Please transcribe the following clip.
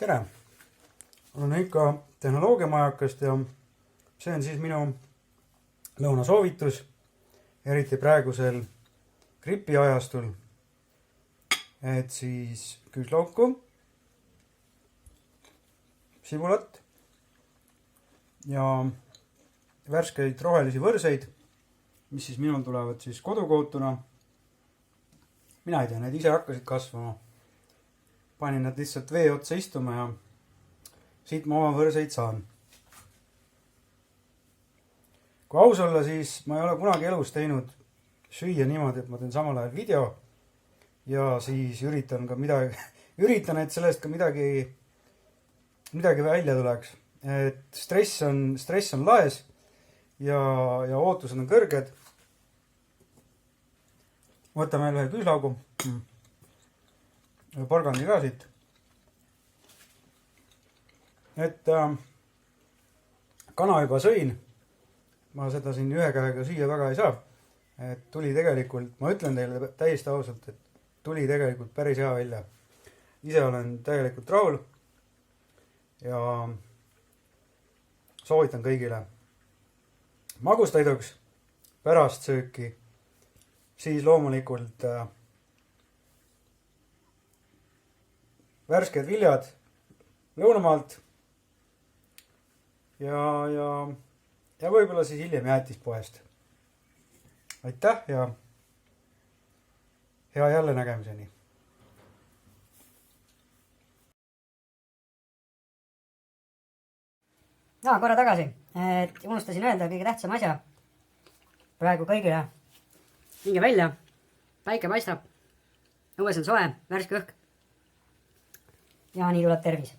tere! Olen ikka tehnoloogiamajakast ja see on siis minu lõunasoovitus, eriti praegusel gripiajastul. Et siis küüslauku, sibulat ja värskeid rohelisi võrseid, mis siis minul tulevad siis kodukootuna. Mina ei tea, need ise hakkasid kasvama. Panin nad lihtsalt vee otsa istuma ja siit ma oma võrseid saan. Kui aus olla, siis ma ei ole kunagi elus teinud süüa niimoodi, et ma teen samal ajal video ja siis üritan, et sellest ka midagi välja tuleks. Et stress on laes ja ootused on kõrged. Võtame ühe küüslaugu. Porgandi ka siit. Et kana juba sõin. Ma seda siin ühe käega süüa väga ei saa. Et tuli tegelikult, ma ütlen teile täiesti ausalt, et tuli tegelikult päris hea välja. Ise olen täielikult rahul ja soovitan kõigile magustaiduks pärast sööki, siis loomulikult värsked viljad lõunamaalt ja võib-olla siis hiljem jäätispoest. Aitäh ja hea jälle nägemiseni! Korra tagasi, et unustasin öelda kõige tähtsam asja. Praegu kõigile hinge välja, päike paistab, õues on soe, värske õhk ja nii tuleb tervis.